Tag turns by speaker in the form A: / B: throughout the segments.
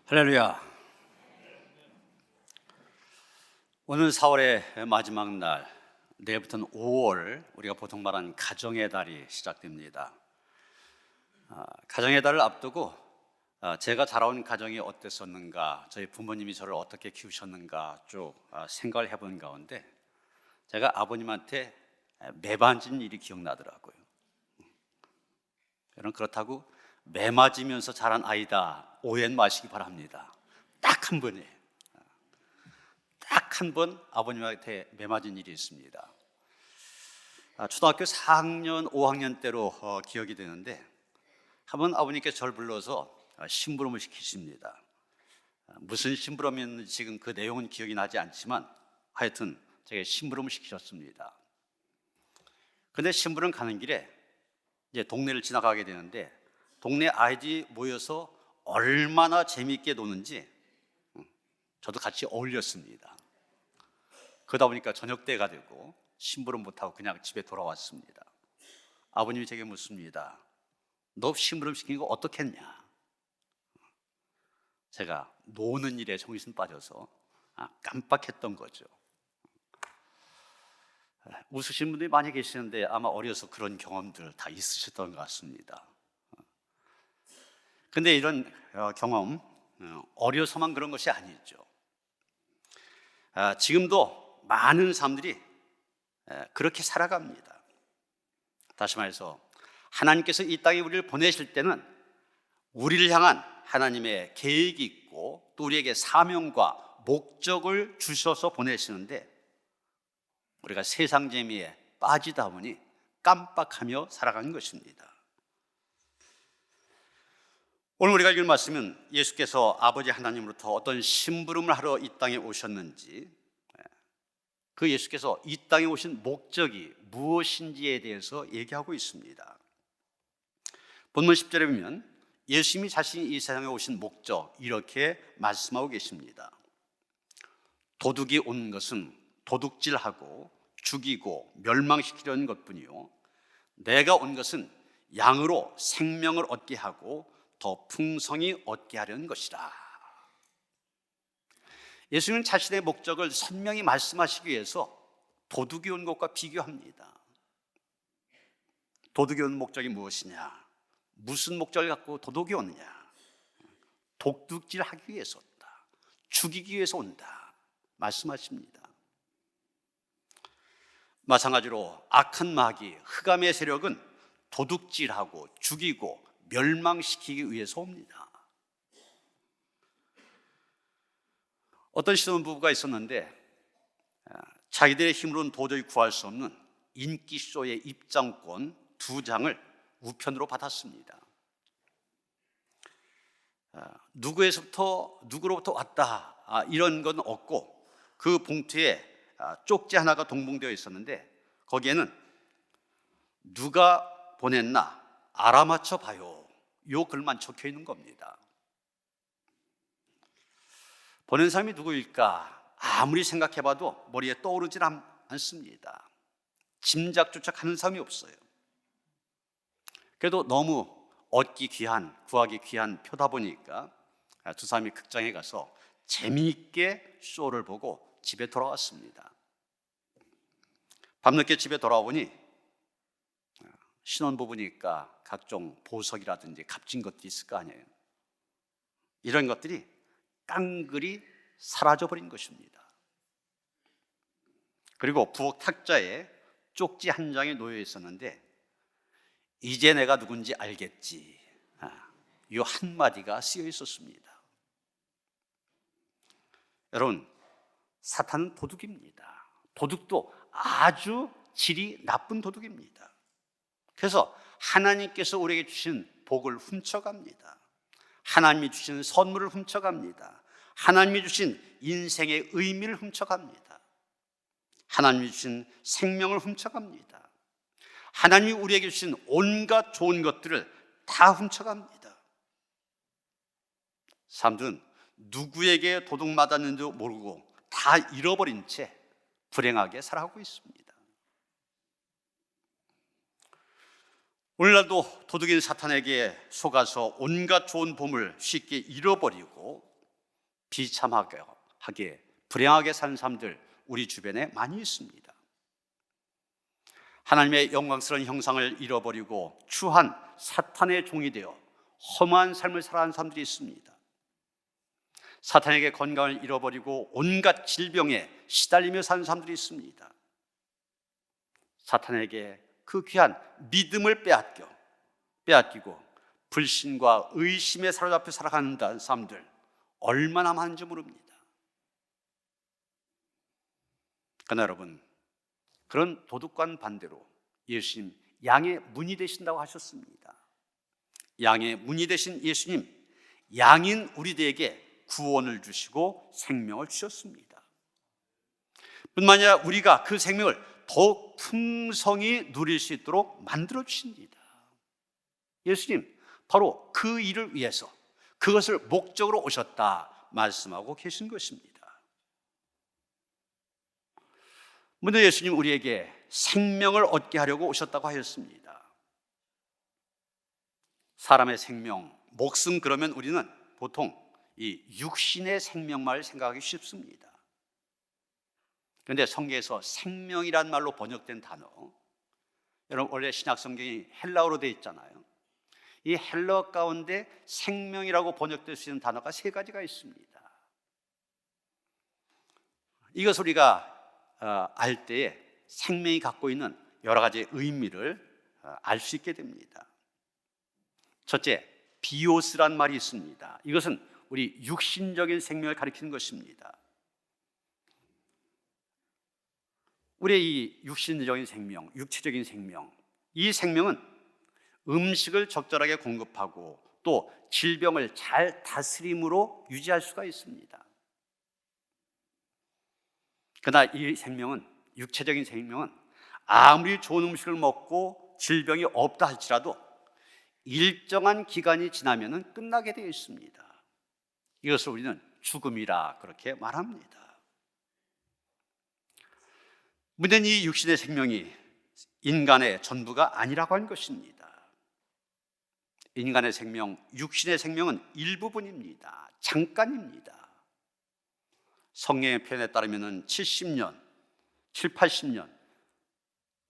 A: 할렐루야. 오늘 4월의 마지막 날, 내일부터는 5월, 우리가 보통 말하는 가정의 달이 시작됩니다. 가정의 달을 앞두고 제가 자라온 가정이 어땠었는가, 저희 부모님이 저를 어떻게 키우셨는가 쭉 생각을 해본 가운데 제가 아버님한테 매맞은 일이 기억나더라고요. 여러분, 그렇다고 매 맞으면서 자란 아이다 오해는 마시기 바랍니다. 딱 한 번이에요. 딱 한 번 아버님한테 매 맞은 일이 있습니다. 초등학교 4학년, 5학년 때로 기억이 되는데 한 번 아버님께서 저를 불러서 심부름을 시키십니다. 무슨 심부름이었는지 지금 그 내용은 기억이 나지 않지만 하여튼 제가 심부름을 시키셨습니다. 근데 심부름 가는 길에 이제 동네를 지나가게 되는데 동네 아이들이 모여서 얼마나 재미있게 노는지 저도 같이 어울렸습니다. 그러다 보니까 저녁 때가 되고 심부름 못하고 그냥 집에 돌아왔습니다. 아버님이 제게 묻습니다. 너 심부름 시킨 거 어떻겠냐? 제가 노는 일에 정신 빠져서 깜빡했던 거죠. 웃으시는 분들이 많이 계시는데 아마 어려서 그런 경험들 다 있으셨던 것 같습니다. 근데 이런 경험, 어려서만 그런 것이 아니죠. 지금도 많은 사람들이 그렇게 살아갑니다. 다시 말해서 하나님께서 이 땅에 우리를 보내실 때는 우리를 향한 하나님의 계획이 있고 또 우리에게 사명과 목적을 주셔서 보내시는데 우리가 세상 재미에 빠지다 보니 깜빡하며 살아가는 것입니다. 오늘 우리가 읽을 말씀은 예수께서 아버지 하나님으로부터 어떤 심부름을 하러 이 땅에 오셨는지, 그 예수께서 이 땅에 오신 목적이 무엇인지에 대해서 얘기하고 있습니다. 본문 10절에 보면 예수님이 자신이 이 세상에 오신 목적 이렇게 말씀하고 계십니다. 도둑이 온 것은 도둑질하고 죽이고 멸망시키려는 것뿐이요 내가 온 것은 양으로 생명을 얻게 하고 더 풍성히 얻게 하려는 것이라. 예수님은 자신의 목적을 선명히 말씀하시기 위해서 도둑이 온 것과 비교합니다. 도둑이 온 목적이 무엇이냐? 무슨 목적을 갖고 도둑이 오느냐? 도둑질하기 위해서 온다. 죽이기 위해서 온다. 말씀하십니다. 마찬가지로 악한 마귀, 흑암의 세력은 도둑질하고 죽이고 멸망시키기 위해서 옵니다. 어떤 신혼부부가 있었는데 자기들의 힘으로는 도저히 구할 수 없는 인기쇼의 입장권 2장을 우편으로 받았습니다. 누구로부터 왔다 이런 건 없고 그 봉투에 쪽지 하나가 동봉되어 있었는데 거기에는 누가 보냈나 알아맞혀 봐요, 요 글만 적혀 있는 겁니다. 보낸 사람이 누구일까 아무리 생각해봐도 머리에 떠오르질 않습니다. 짐작조차 가는 사람이 없어요. 그래도 너무 얻기 귀한, 구하기 귀한 표다 보니까 두 사람이 극장에 가서 재미있게 쇼를 보고 집에 돌아왔습니다. 밤늦게 집에 돌아오니 신혼부부니까 각종 보석이라든지 값진 것들이 있을 거 아니에요. 이런 것들이 깡그리 사라져버린 것입니다. 그리고 부엌 탁자에 쪽지 한 장이 놓여 있었는데 이제 내가 누군지 알겠지, 이 한마디가 쓰여 있었습니다. 여러분, 사탄은 도둑입니다. 도둑도 아주 질이 나쁜 도둑입니다. 그래서 하나님께서 우리에게 주신 복을 훔쳐갑니다. 하나님이 주신 선물을 훔쳐갑니다. 하나님이 주신 인생의 의미를 훔쳐갑니다. 하나님이 주신 생명을 훔쳐갑니다. 하나님이 우리에게 주신 온갖 좋은 것들을 다 훔쳐갑니다. 사람들은 누구에게 도둑맞았는지도 모르고 다 잃어버린 채 불행하게 살아가고 있습니다. 오늘날도 도둑인 사탄에게 속아서 온갖 좋은 보물 쉽게 잃어버리고 비참하게 불행하게 사는 사람들 우리 주변에 많이 있습니다. 하나님의 영광스러운 형상을 잃어버리고 추한 사탄의 종이 되어 험한 삶을 살아가는 사람들이 있습니다. 사탄에게 건강을 잃어버리고 온갖 질병에 시달리며 사는 사람들이 있습니다. 사탄에게 그 귀한 믿음을 빼앗기고 불신과 의심에 사로잡혀 살아가는 사람들 얼마나 많은지 모릅니다. 그러나 여러분, 그런 도둑과는 반대로 예수님 양의 문이 되신다고 하셨습니다. 양의 문이 되신 예수님, 양인 우리들에게 구원을 주시고 생명을 주셨습니다. 뿐만 아니라 우리가 그 생명을 더욱 풍성히 누릴 수 있도록 만들어 주십니다. 예수님 바로 그 일을 위해서 그것을 목적으로 오셨다 말씀하고 계신 것입니다. 먼저 예수님 우리에게 생명을 얻게 하려고 오셨다고 하였습니다. 사람의 생명, 목숨, 그러면 우리는 보통 이 육신의 생명만을 생각하기 쉽습니다. 그런데 성경에서 생명이란 말로 번역된 단어, 여러분 원래 신약 성경이 헬라어로 되어 있잖아요. 이 헬라어 가운데 생명이라고 번역될 수 있는 단어가 3가지가 있습니다. 이것을 우리가 알 때에 생명이 갖고 있는 여러 가지 의미를 알 수 있게 됩니다. 첫째, 비오스란 말이 있습니다. 이것은 우리 육신적인 생명을 가리키는 것입니다. 우리의 이 육신적인 생명, 육체적인 생명, 이 생명은 음식을 적절하게 공급하고 또 질병을 잘 다스림으로 유지할 수가 있습니다. 그러나 이 생명은, 육체적인 생명은 아무리 좋은 음식을 먹고 질병이 없다 할지라도 일정한 기간이 지나면 끝나게 되어 있습니다. 이것을 우리는 죽음이라 그렇게 말합니다. 문제는 이 육신의 생명이 인간의 전부가 아니라고 하는 것입니다. 인간의 생명, 육신의 생명은 일부분입니다. 잠깐입니다. 성경의 표현에 따르면 70년, 7, 80년,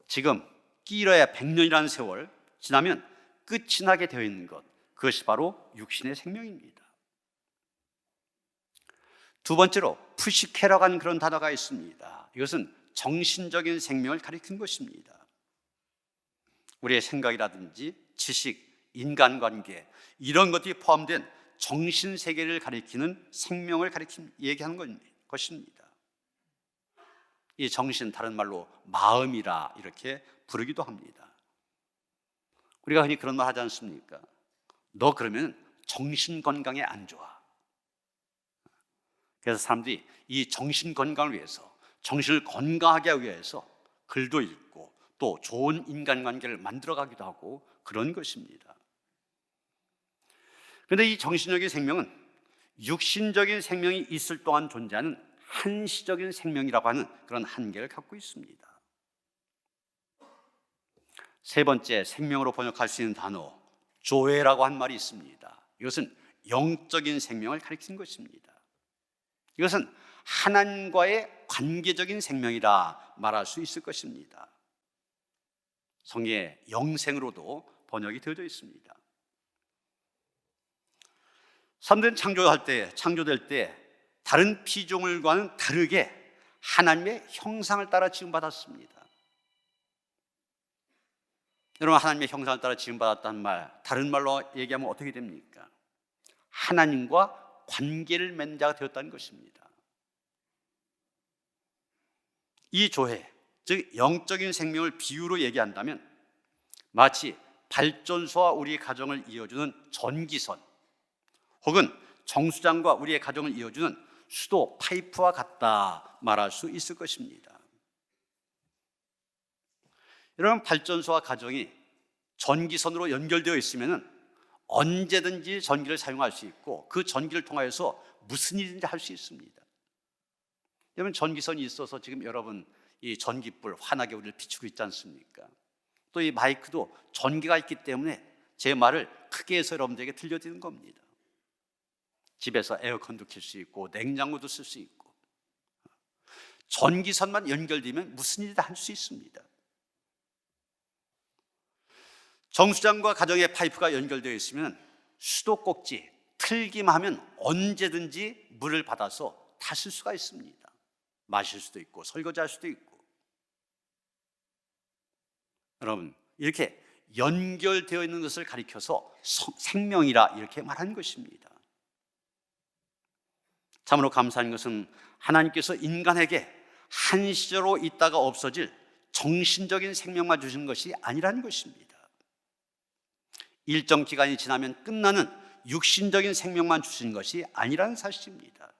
A: 지금 길어야 100년이라는 세월 지나면 끝이 나게 되어 있는 것, 그것이 바로 육신의 생명입니다. 두 번째로 푸시케라고 하는 그런 단어가 있습니다. 이것은 정신적인 생명을 가리키는 것입니다. 우리의 생각이라든지 지식, 인간관계, 이런 것들이 포함된 정신세계를 가리키는 생명을 얘기하는 것입니다. 이 정신, 다른 말로 마음이라 이렇게 부르기도 합니다. 우리가 흔히 그런 말 하지 않습니까? 너 그러면 정신 건강에 안 좋아. 그래서 사람들이 이 정신 건강을 위해서, 정신을 건강하게 하기 위해서 글도 읽고 또 좋은 인간관계를 만들어가기도 하고 그런 것입니다. 그런데 이 정신적인 생명은 육신적인 생명이 있을 동안 존재하는 한시적인 생명이라고 하는 그런 한계를 갖고 있습니다. 세 번째, 생명으로 번역할 수 있는 단어 조에라고 한 말이 있습니다. 이것은 영적인 생명을 가리키는 것입니다. 이것은 하나님과의 관계적인 생명이라 말할 수 있을 것입니다. 성경에 영생으로도 번역이 되어져 있습니다. 사람들은 창조될 때 다른 피조물과는 다르게 하나님의 형상을 따라 지음받았습니다. 여러분, 하나님의 형상을 따라 지음받았다는 말, 다른 말로 얘기하면 어떻게 됩니까? 하나님과 관계를 맺는 자가 되었다는 것입니다. 이 조회, 즉 영적인 생명을 비유로 얘기한다면 마치 발전소와 우리의 가정을 이어주는 전기선, 혹은 정수장과 우리의 가정을 이어주는 수도 파이프와 같다 말할 수 있을 것입니다. 여러분, 발전소와 가정이 전기선으로 연결되어 있으면 언제든지 전기를 사용할 수 있고 그 전기를 통하여서 무슨 일인지 할 수 있습니다. 여러분, 전기선이 있어서 지금 여러분 이 전기불 환하게 우리를 비추고 있지 않습니까? 또 이 마이크도 전기가 있기 때문에 제 말을 크게 해서 여러분들에게 들려드리는 겁니다. 집에서 에어컨도 켤 수 있고 냉장고도 쓸 수 있고 전기선만 연결되면 무슨 일이든 할 수 있습니다. 정수장과 가정의 파이프가 연결되어 있으면 수도꼭지 틀기만 하면 언제든지 물을 받아서 다 쓸 수가 있습니다. 마실 수도 있고 설거지할 수도 있고. 여러분, 이렇게 연결되어 있는 것을 가리켜서 생명이라 이렇게 말하는 것입니다. 참으로 감사한 것은 하나님께서 인간에게 한시적으로 있다가 없어질 정신적인 생명만 주신 것이 아니라는 것입니다. 일정 기간이 지나면 끝나는 육신적인 생명만 주신 것이 아니라는 사실입니다.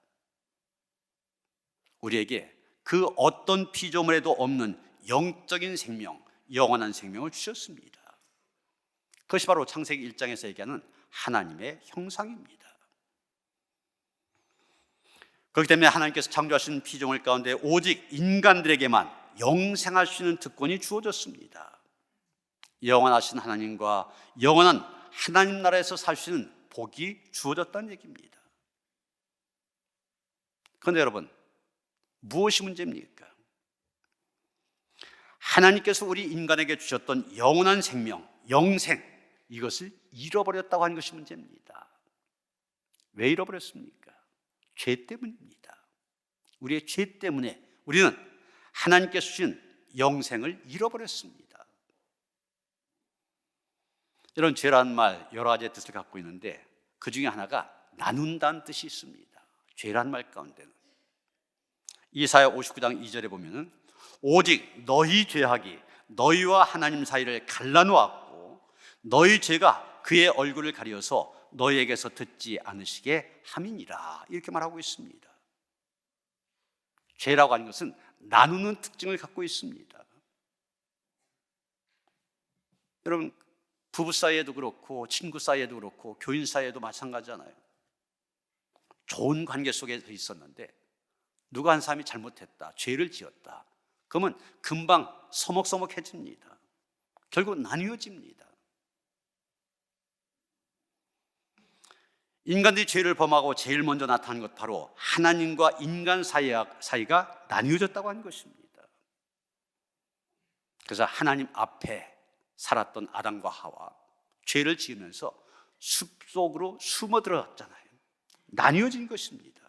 A: 우리에게 그 어떤 피조물에도 없는 영적인 생명, 영원한 생명을 주셨습니다. 그것이 바로 창세기 1장에서 얘기하는 하나님의 형상입니다. 그렇기 때문에 하나님께서 창조하신 피조물 가운데 오직 인간들에게만 영생할 수 있는 특권이 주어졌습니다. 영원하신 하나님과 영원한 하나님 나라에서 살 수 있는 복이 주어졌다는 얘기입니다. 그런데 여러분, 무엇이 문제입니까? 하나님께서 우리 인간에게 주셨던 영원한 생명, 영생, 이것을 잃어버렸다고 하는 것이 문제입니다. 왜 잃어버렸습니까? 죄 때문입니다. 우리의 죄 때문에 우리는 하나님께서 주신 영생을 잃어버렸습니다. 이런 죄라는 말 여러 가지의 뜻을 갖고 있는데 그 중에 하나가 나눈다는 뜻이 있습니다. 죄라는 말 가운데는 이사야 59장 2절에 보면은 오직 너희 죄악이 너희와 하나님 사이를 갈라놓았고 너희 죄가 그의 얼굴을 가려서 너희에게서 듣지 않으시게 함이니라, 이렇게 말하고 있습니다. 죄라고 하는 것은 나누는 특징을 갖고 있습니다. 여러분, 부부 사이에도 그렇고 친구 사이에도 그렇고 교인 사이에도 마찬가지잖아요. 좋은 관계 속에 있었는데 누가 한 사람이 잘못했다, 죄를 지었다, 그러면 금방 서먹서먹해집니다. 결국 나뉘어집니다. 인간들이 죄를 범하고 제일 먼저 나타난 것, 바로 하나님과 인간 사이가 나뉘어졌다고 하는 것입니다. 그래서 하나님 앞에 살았던 아담과 하와, 죄를 지으면서 숲속으로 숨어 들어갔잖아요. 나뉘어진 것입니다.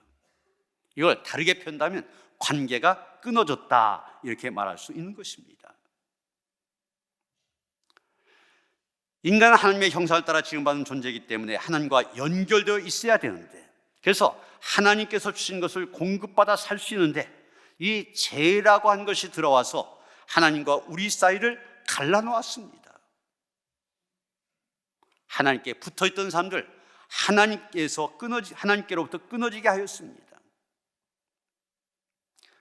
A: 이걸 다르게 표현하면 관계가 끊어졌다, 이렇게 말할 수 있는 것입니다. 인간은 하나님의 형상을 따라 지음받은 존재이기 때문에 하나님과 연결되어 있어야 되는데, 그래서 하나님께서 주신 것을 공급받아 살 수 있는데 이 죄라고 하는 것이 들어와서 하나님과 우리 사이를 갈라놓았습니다. 하나님께 붙어있던 사람들 하나님께로부터 끊어지게 하였습니다.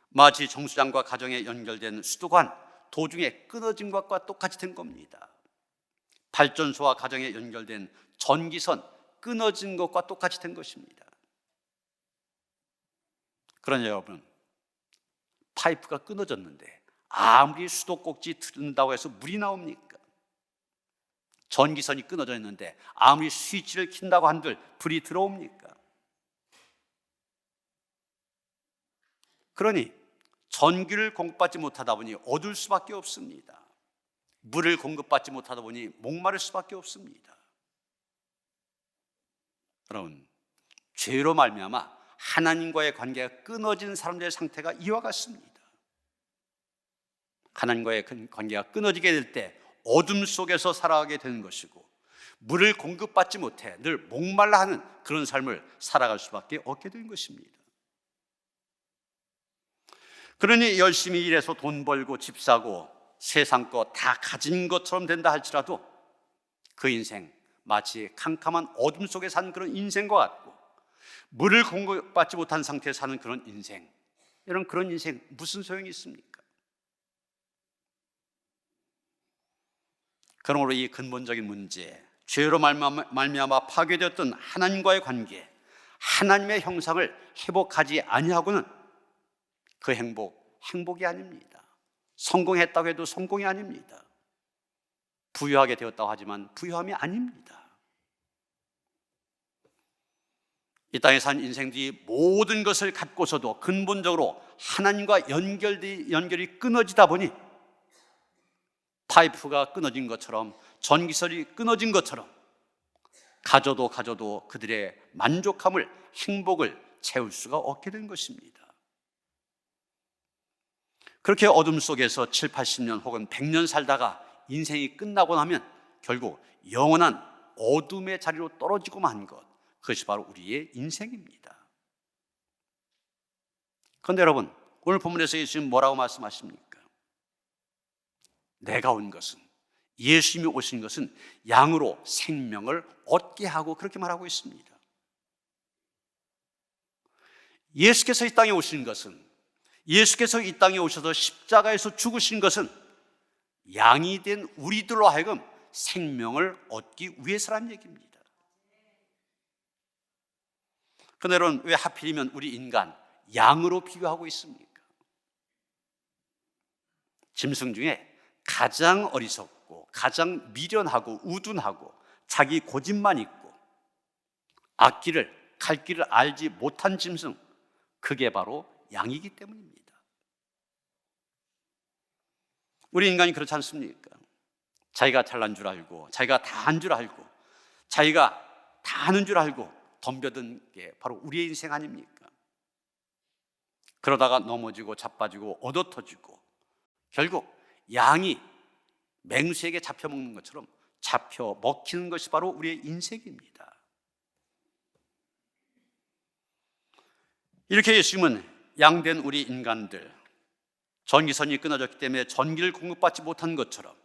A: 마치 정수장과 가정에 연결된 수도관 도중에 끊어진 것과 똑같이 된 겁니다. 발전소와 가정에 연결된 전기선 끊어진 것과 똑같이 된 것입니다. 그러나 여러분, 파이프가 끊어졌는데 아무리 수도꼭지 틀는다고 해서 물이 나옵니까? 전기선이 끊어져 있는데 아무리 스위치를 킨다고 한들 불이 들어옵니까? 그러니 전기를 공급받지 못하다 보니 어두울 수밖에 없습니다. 물을 공급받지 못하다 보니 목마를 수밖에 없습니다. 여러분, 죄로 말미암아 하나님과의 관계가 끊어진 사람들의 상태가 이와 같습니다. 하나님과의 관계가 끊어지게 될 때 어둠 속에서 살아가게 되는 것이고, 물을 공급받지 못해 늘 목말라 하는 그런 삶을 살아갈 수밖에 없게 되는 것입니다. 그러니 열심히 일해서 돈 벌고 집 사고 세상 거 다 가진 것처럼 된다 할지라도 그 인생 마치 캄캄한 어둠 속에 사는 그런 인생과 같고, 물을 공급받지 못한 상태에 사는 그런 인생, 이런 그런 인생 무슨 소용이 있습니까? 그러므로 이 근본적인 문제, 죄로 말미암아 파괴되었던 하나님과의 관계, 하나님의 형상을 회복하지 아니하고는 그 행복이 아닙니다. 성공했다고 해도 성공이 아닙니다. 부유하게 되었다고 하지만 부유함이 아닙니다. 이 땅에 산 인생들이 모든 것을 갖고서도 근본적으로 하나님과 연결이 끊어지다 보니 파이프가 끊어진 것처럼, 전기선이 끊어진 것처럼 가져도 그들의 만족함을, 행복을 채울 수가 없게 된 것입니다. 그렇게 어둠 속에서 7, 80년 혹은 100년 살다가 인생이 끝나고 나면 결국 영원한 어둠의 자리로 떨어지고 만 것, 그것이 바로 우리의 인생입니다. 그런데 여러분, 오늘 본문에서 예수님은 뭐라고 말씀하십니까? 내가 온 것은, 예수님이 오신 것은 양으로 생명을 얻게 하고, 그렇게 말하고 있습니다. 예수께서 이 땅에 오신 것은, 예수께서 이 땅에 오셔서 십자가에서 죽으신 것은 양이 된 우리들로 하여금 생명을 얻기 위해서란 얘기입니다. 그런데 여러분, 왜 하필이면 우리 인간 양으로 비교하고 있습니까? 짐승 중에 가장 어리석고 가장 미련하고 우둔하고 자기 고집만 있고 앞길을 갈 길을 알지 못한 짐승, 그게 바로 양이기 때문입니다. 우리 인간이 그렇지 않습니까? 자기가 잘난 줄 알고, 자기가 다 한 줄 알고, 자기가 다 아는 줄 알고 덤벼든 게 바로 우리의 인생 아닙니까? 그러다가 넘어지고 자빠지고 얻어터지고 결국 양이 맹수에게 잡혀먹는 것처럼 잡혀 먹히는 것이 바로 우리의 인생입니다. 이렇게 예수님은 양된 우리 인간들, 전기선이 끊어졌기 때문에 전기를 공급받지 못한 것처럼,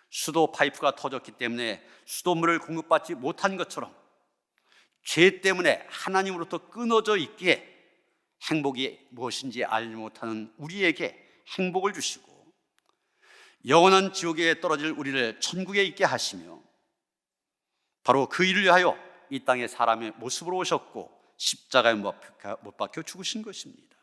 A: 수도 파이프가 터졌기 때문에 수도물을 공급받지 못한 것처럼, 죄 때문에 하나님으로부터 끊어져 있기에 행복이 무엇인지 알지 못하는 우리에게 행복을 주시고, 영원한 지옥에 떨어질 우리를 천국에 있게 하시며, 바로 그 일을 위하여 이 땅에 사람의 모습으로 오셨고 십자가에 못 박혀 죽으신 것입니다.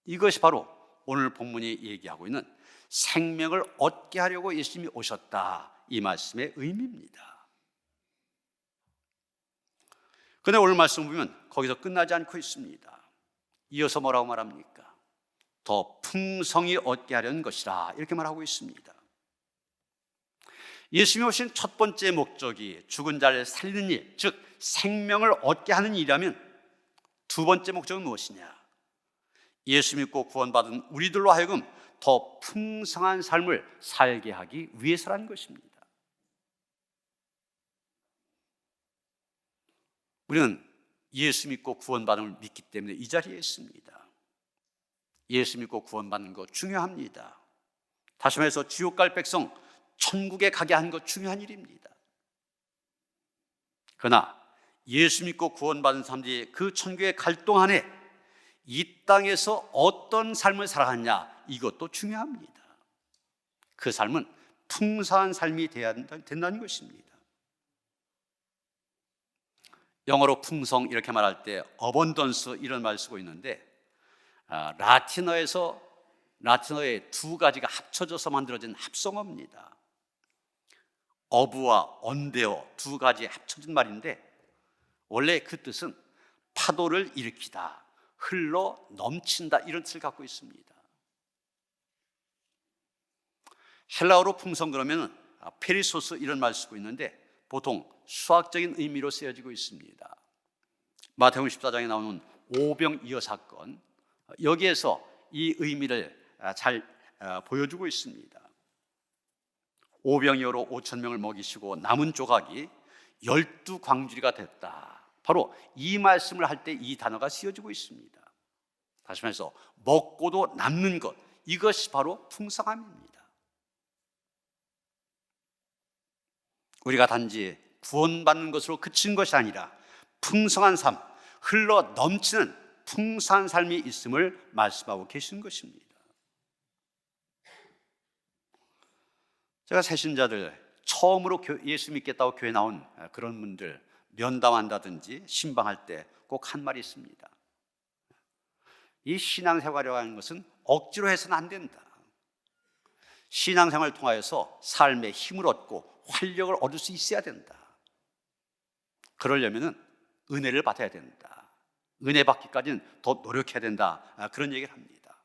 A: 이것이 바로 오늘 본문이 얘기하고 있는 생명을 얻게 하려고 예수님이 오셨다, 이 말씀의 의미입니다. 그런데 오늘 말씀 보면 거기서 끝나지 않고 있습니다. 이어서 뭐라고 말합니까? 더 풍성히 얻게 하려는 것이라, 이렇게 말하고 있습니다. 예수님이 오신 첫 번째 목적이 죽은 자를 살리는 일, 즉 생명을 얻게 하는 일이라면 두 번째 목적은 무엇이냐? 예수 믿고 구원받은 우리들로 하여금 더 풍성한 삶을 살게 하기 위해서라는 것입니다. 우리는 예수 믿고 구원받음을 믿기 때문에 이 자리에 있습니다. 예수 믿고 구원받는 것 중요합니다. 다시 말해서 지옥 갈 백성 천국에 가게 하는 것 중요한 일입니다. 그러나 예수 믿고 구원받은 사람들이 그 천국에 갈 동안에 이 땅에서 어떤 삶을 살아가느냐, 이것도 중요합니다. 그 삶은 풍성한 삶이 되어야 된다는 것입니다. 영어로 풍성 이렇게 말할 때 어번던스 이런 말을 쓰고 있는데, 라틴어의 두 가지가 합쳐져서 만들어진 합성어입니다. 어부와 언데어 두 가지 합쳐진 말인데, 원래 그 뜻은 파도를 일으키다, 흘러 넘친다, 이런 뜻을 갖고 있습니다. 헬라어로 풍성 그러면 페리소스 이런 말을 쓰고 있는데 보통 수학적인 의미로 쓰여지고 있습니다. 마태복음 14장에 나오는 오병이어 사건, 여기에서 이 의미를 잘 보여주고 있습니다. 오병이어로 5,000명을 먹이시고 남은 조각이 12광주리가 됐다. 바로 이 말씀을 할 때 이 단어가 쓰여지고 있습니다. 다시 말해서 먹고도 남는 것, 이것이 바로 풍성함입니다. 우리가 단지 구원받는 것으로 그친 것이 아니라 풍성한 삶, 흘러 넘치는 풍성한 삶이 있음을 말씀하고 계신 것입니다. 제가 새신자들 처음으로 예수 믿겠다고 교회 나온 그런 분들 면담한다든지 신방할 때 꼭 한 말이 있습니다. 이 신앙생활이라고 하는 것은 억지로 해서는 안 된다. 신앙생활을 통하여서 삶의 힘을 얻고 활력을 얻을 수 있어야 된다. 그러려면 은혜를 받아야 된다. 은혜 받기까지는 더 노력해야 된다. 그런 얘기를 합니다.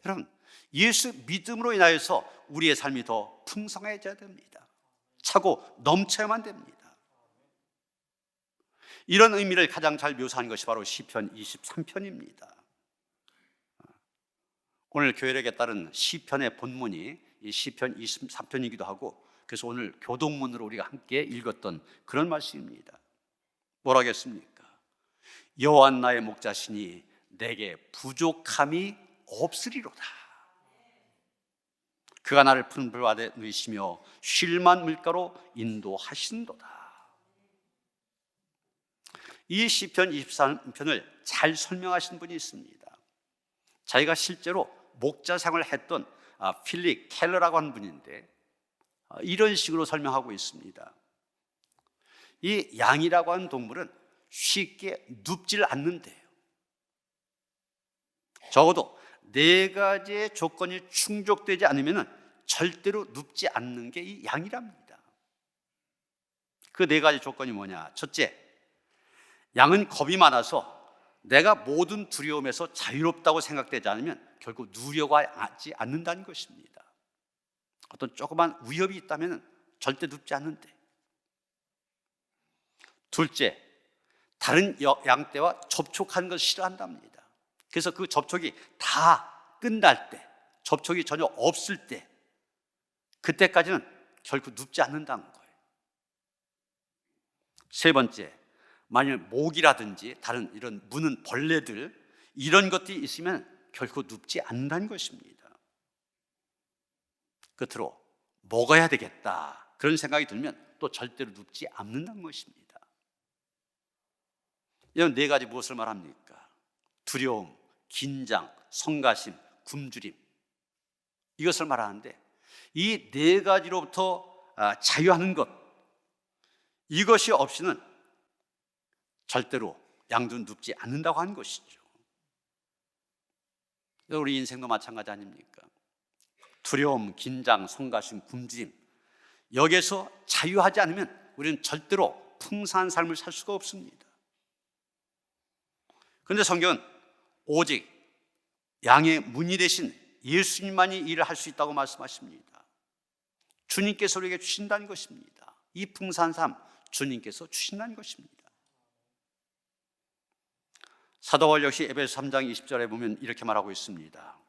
A: 여러분, 예수 믿음으로 인하여서 우리의 삶이 더 풍성해져야 됩니다. 차고 넘쳐야만 됩니다. 이런 의미를 가장 잘 묘사한 것이 바로 시편 23편입니다. 오늘 교회력에 따른 시편의 본문이 이 시편 23편이기도 하고, 그래서 오늘 교동문으로 우리가 함께 읽었던 그런 말씀입니다. 뭐라겠습니까? 여호와 나의 목자시니 내게 부족함이 없으리로다. 그가 나를 푸른 불 아래 누이시며 쉴만 물가로 인도하신도다. 이 시편 23편을 잘 설명하신 분이 있습니다. 자기가 실제로 목자 생활을 했던 필립 켈러라고 하는 분인데, 이런 식으로 설명하고 있습니다. 이 양이라고 하는 동물은 쉽게 눕질 않는데요, 적어도 4가지의 조건이 충족되지 않으면 절대로 눕지 않는 게 이 양이랍니다. 그 4가지 조건이 뭐냐? 첫째, 양은 겁이 많아서 내가 모든 두려움에서 자유롭다고 생각되지 않으면 결국 누려고 하지 않는다는 것입니다. 어떤 조그만 위협이 있다면 절대 눕지 않는데. 둘째, 다른 양떼와 접촉하는 것을 싫어한답니다. 그래서 그 접촉이 다 끝날 때, 접촉이 전혀 없을 때, 그때까지는 결코 눕지 않는다는 거예요. 세 번째, 만일 모기라든지 다른 이런 무는 벌레들, 이런 것들이 있으면 결코 눕지 않는다는 것입니다. 끝으로 먹어야 되겠다 그런 생각이 들면 또 절대로 눕지 않는다는 것입니다. 이런 4가지 무엇을 말합니까? 두려움, 긴장, 성가심, 굶주림, 이것을 말하는데, 이 4가지로부터 자유하는 것, 이것이 없이는 절대로 양도 눕지 않는다고 하는 것이죠. 우리 인생도 마찬가지 아닙니까? 두려움, 긴장, 성가심, 굶주림, 여기에서 자유하지 않으면 우리는 절대로 풍성한 삶을 살 수가 없습니다. 그런데 성경은 오직 양의 문이 되신 예수님만이 일을 할 수 있다고 말씀하십니다. 주님께서 우리에게 주신다는 것입니다. 이 풍성한 삶, 주님께서 주신다는 것입니다. 사도 바울 역시 에베소 3장 20절에 보면 이렇게 말하고 있습니다.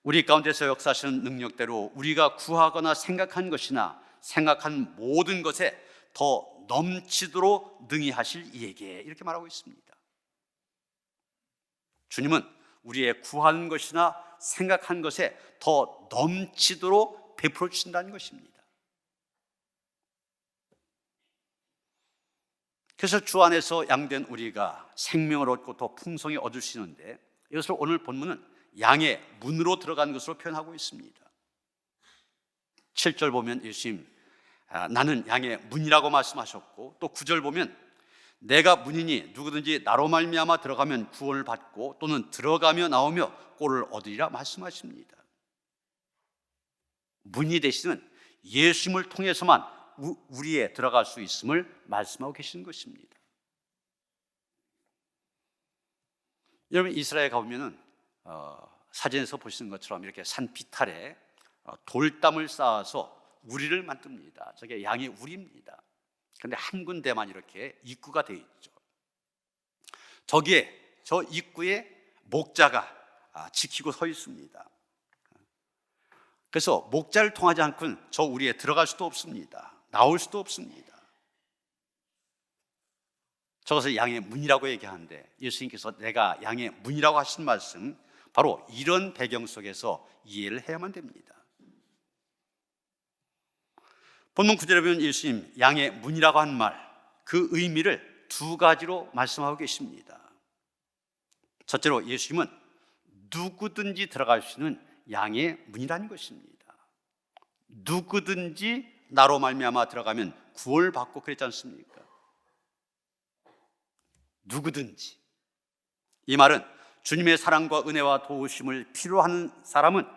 A: 우리 가운데서 역사하시는 능력대로 우리가 구하거나 생각한 것이나 생각한 모든 것에 더 넘치도록 능히 하실 이에게, 이렇게 말하고 있습니다. 주님은 우리의 구하는 것이나 생각한 것에 더 넘치도록 베풀어 주신다는 것입니다. 그래서 주 안에서 양된 우리가 생명을 얻고 더 풍성히 얻을 수 있는데, 이것을 오늘 본문은 양의 문으로 들어가는 것으로 표현하고 있습니다. 7절 보면 예수님 나는 양의 문이라고 말씀하셨고, 또 9절 보면 내가 문이니 누구든지 나로 말미암아 들어가면 구원을 받고 또는 들어가며 나오며 꼴을 얻으리라 말씀하십니다. 문이 되시는 예수님을 통해서만 우리에 들어갈 수 있음을 말씀하고 계시는 것입니다. 여러분, 이스라엘에 가보면은 사진에서 보시는 것처럼 이렇게 산 비탈에 돌담을 쌓아서 우리를 만듭니다. 저게 양의 우리입니다. 그런데 한 군데만 이렇게 입구가 되어 있죠. 저기에, 저 입구에 목자가 지키고 서 있습니다. 그래서 목자를 통하지 않고는 저 우리에 들어갈 수도 없습니다. 나올 수도 없습니다. 저것을 양의 문이라고 얘기하는데, 예수님께서 내가 양의 문이라고 하신 말씀, 바로 이런 배경 속에서 이해를 해야만 됩니다. 본문 9절에 보면 예수님 양의 문이라고 한 말, 그 의미를 2가지로 말씀하고 계십니다. 첫째로 예수님은 누구든지 들어갈 수 있는 양의 문이라는 것입니다. 누구든지 나로 말미암아 들어가면 구원을 받고 그랬지 않습니까? 누구든지. 이 말은 주님의 사랑과 은혜와 도우심을 필요로 하는 사람은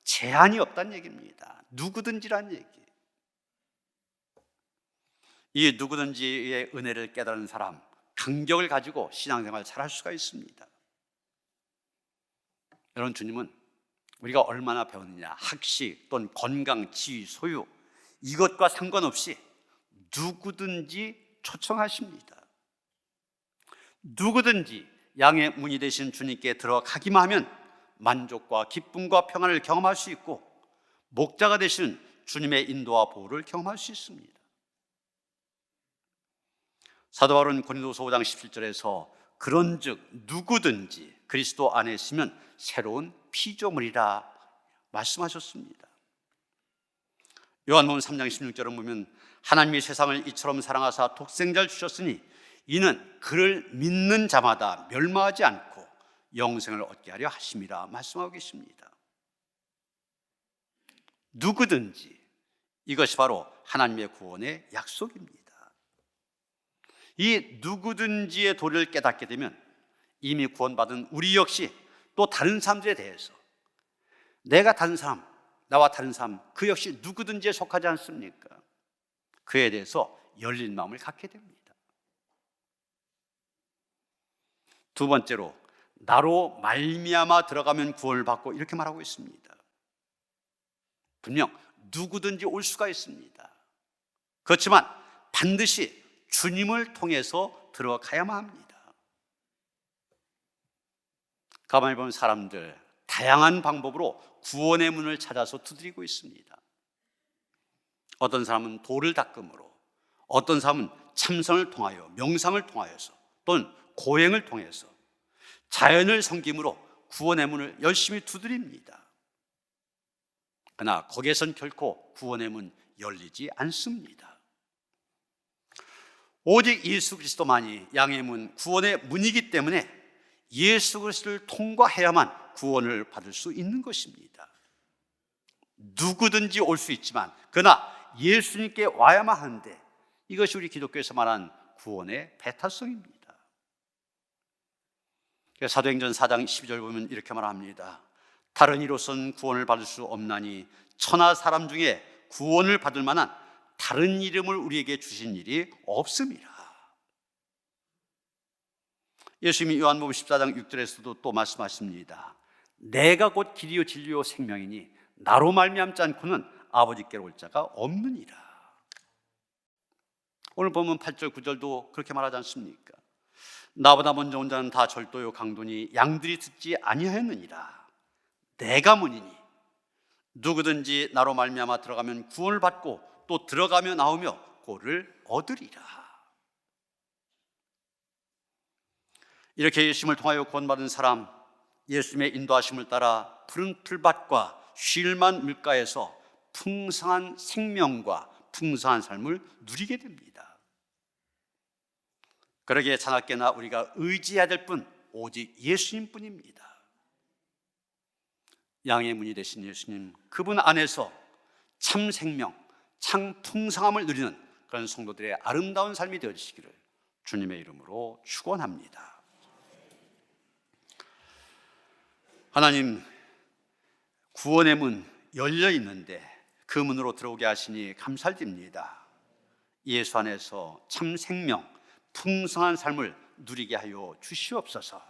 A: 제한이 없다는 얘기입니다. 누구든지라는 얘기. 이 누구든지의 은혜를 깨달은 사람, 간격을 가지고 신앙생활 잘할 수가 있습니다. 여러분, 주님은 우리가 얼마나 배웠느냐, 학식 또는 건강, 지위, 소유, 이것과 상관없이 누구든지 초청하십니다. 누구든지 양의 문이 되신 주님께 들어가기만 하면 만족과 기쁨과 평안을 경험할 수 있고, 목자가 되신 주님의 인도와 보호를 경험할 수 있습니다. 사도 바울은 고린도서 5장 17절에서 그런즉 누구든지 그리스도 안에 있으면 새로운 피조물이라 말씀하셨습니다. 요한복음 3장 16절을 보면 하나님이 세상을 이처럼 사랑하사 독생자를 주셨으니 이는 그를 믿는 자마다 멸망하지 않고 영생을 얻게 하려 하심이라 말씀하고 계십니다. 누구든지, 이것이 바로 하나님의 구원의 약속입니다. 이 누구든지의 도리를 깨닫게 되면 이미 구원받은 우리 역시 또 다른 사람들에 대해서, 내가 다른 사람, 나와 다른 사람, 그 역시 누구든지에 속하지 않습니까? 그에 대해서 열린 마음을 갖게 됩니다. 두 번째로, 나로 말미암아 들어가면 구원을 받고, 이렇게 말하고 있습니다. 분명 누구든지 올 수가 있습니다. 그렇지만 반드시 주님을 통해서 들어가야만 합니다. 가만히 보면 사람들 다양한 방법으로 구원의 문을 찾아서 두드리고 있습니다. 어떤 사람은 돌을 닦음으로, 어떤 사람은 참선을 통하여, 명상을 통하여서, 또는 고행을 통해서, 자연을 섬김으로 구원의 문을 열심히 두드립니다. 그러나 거기에선 결코 구원의 문 열리지 않습니다. 오직 예수 그리스도만이 양의 문, 구원의 문이기 때문에 예수 그리스도를 통과해야만 구원을 받을 수 있는 것입니다. 누구든지 올 수 있지만 그러나 예수님께 와야만 하는데, 이것이 우리 기독교에서 말하는 구원의 배타성입니다. 사도행전 4장 12절 보면 이렇게 말합니다. 다른 이로서는 구원을 받을 수 없나니 천하 사람 중에 구원을 받을 만한 다른 이름을 우리에게 주신 일이 없음이라. 예수님이 요한복음 14장 6절에서도 또 말씀하십니다. 내가 곧 길이요 진리요 생명이니 나로 말미암지 않고는 아버지께로 올 자가 없느니라. 오늘 보면 8절 9절도 그렇게 말하지 않습니까? 나보다 먼저 온 자는 다 절도요 강도니 양들이 듣지 아니하였느니라. 내가 문이니 누구든지 나로 말미암아 들어가면 구원을 받고 또 들어가며 나오며 꼴을 얻으리라. 이렇게 예수님을 통하여 구원받은 사람, 예수님의 인도하심을 따라 푸른 풀밭과 쉴만 물가에서 풍성한 생명과 풍성한 삶을 누리게 됩니다. 그러기에 자나깨나 우리가 의지해야 될 분 오직 예수님뿐입니다. 양의 문이 되신 예수님, 그분 안에서 참 생명, 참 풍성함을 누리는 그런 성도들의 아름다운 삶이 되어지시기를 주님의 이름으로 축원합니다. 하나님, 구원의 문 열려 있는데 그 문으로 들어오게 하시니 감사드립니다. 예수 안에서 참 생명, 풍성한 삶을 누리게 하여 주시옵소서.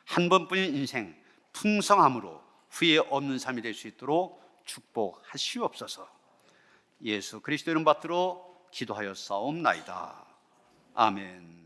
A: 한 번뿐인 인생 풍성함으로 후회 없는 삶이 될 수 있도록 축복하시옵소서. 예수 그리스도 이름 받들어 기도하여 싸움나이다. 아멘.